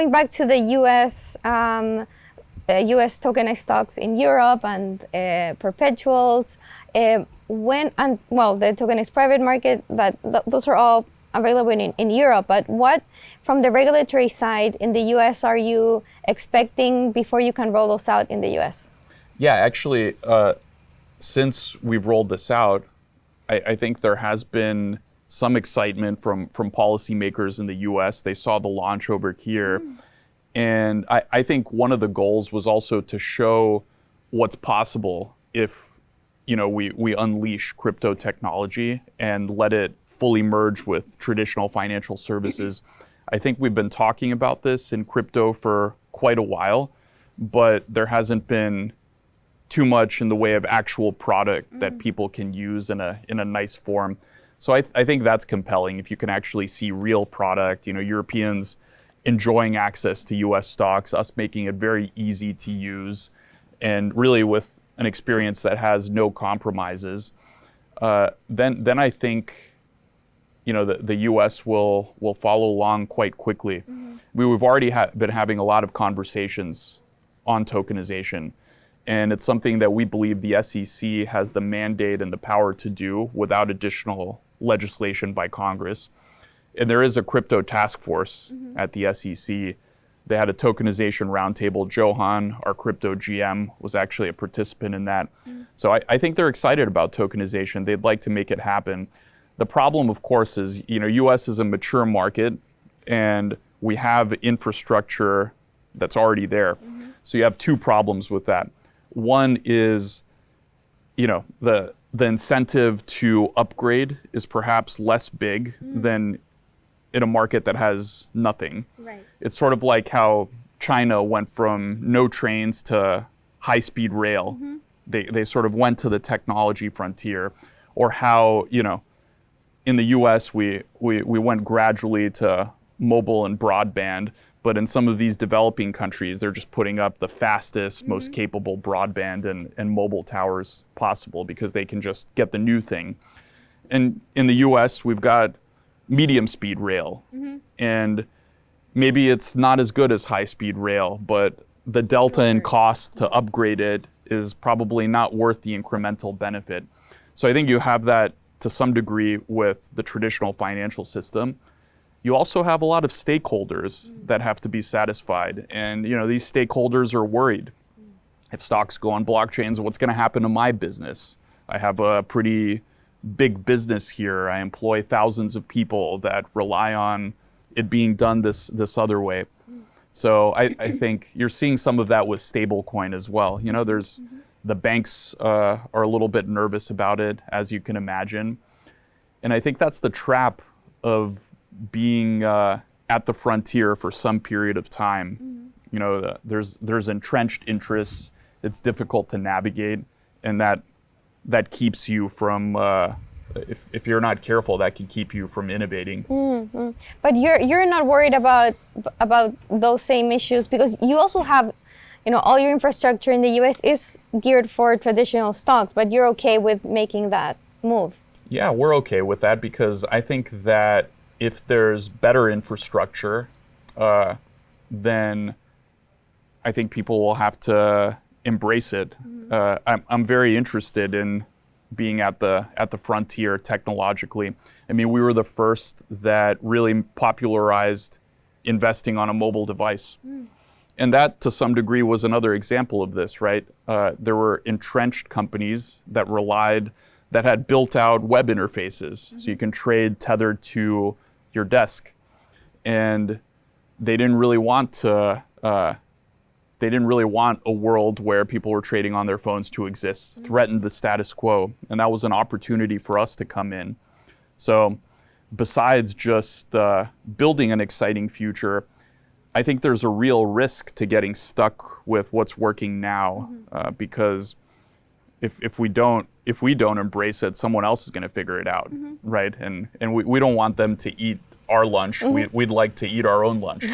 going back to the U.S. U.S. tokenized stocks in Europe and perpetuals, the tokenized private market, those are all available in Europe. But what, from the regulatory side in the U.S., are you expecting before you can roll those out in the U.S.? Yeah, actually, since we've rolled this out, I think there has been some excitement from policymakers in the U.S. They saw the launch over here. And I think one of the goals was also to show what's possible if, we unleash crypto technology and let it fully merge with traditional financial services. I think we've been talking about this in crypto for quite a while, but there hasn't been too much in the way of actual product that people can use in a nice form. So I think that's compelling. If you can actually see real product, Europeans enjoying access to US stocks, us making it very easy to use, and really with an experience that has no compromises, then I think the US will follow along quite quickly. We've already been having a lot of conversations on tokenization, and it's something that we believe the SEC has the mandate and the power to do without additional legislation by Congress. And there is a crypto task force at the SEC. They had a tokenization roundtable. Johan, our crypto GM, was actually a participant in that. So I think they're excited about tokenization. They'd like to make it happen. The problem, of course, is, US is a mature market and we have infrastructure that's already there. So you have two problems with that. One is, the incentive to upgrade is perhaps less big than in a market that has nothing. Right. It's sort of like how China went from no trains to high-speed rail. They sort of went to the technology frontier. Or how, in the US, we went gradually to mobile and broadband, but in some of these developing countries, they're just putting up the fastest, most capable broadband and mobile towers possible because they can just get the new thing. And in the US, we've got medium speed rail. And maybe it's not as good as high speed rail, but the delta in cost to upgrade it is probably not worth the incremental benefit. So I think you have that to some degree with the traditional financial system. You also have a lot of stakeholders that have to be satisfied. And these stakeholders are worried. If stocks go on blockchains, what's going to happen to my business? I have a pretty big business here. I employ thousands of people that rely on it being done this other way. So I think you're seeing some of that with stablecoin as well. There's the banks are a little bit nervous about it, as you can imagine. And I think that's the trap of being at the frontier for some period of time. There's entrenched interests. It's difficult to navigate, and that keeps you from, if you're not careful, that can keep you from innovating. But you're not worried about those same issues because you also have, all your infrastructure in the US is geared for traditional stocks, but you're okay with making that move. Yeah, we're okay with that because I think that if there's better infrastructure, then I think people will have to embrace it. I'm very interested in being at the frontier technologically. I mean, we were the first that really popularized investing on a mobile device. And that, to some degree, was another example of this, right? There were entrenched companies that had built out web interfaces, so you can trade tethered to your desk. And they didn't really want a world where people were trading on their phones to exist, threatened the status quo. And that was an opportunity for us to come in. So besides just building an exciting future, I think there's a real risk to getting stuck with what's working now, because if we don't embrace it, someone else is going to figure it out, right? And we don't want them to eat our lunch. We'd like to eat our own lunch.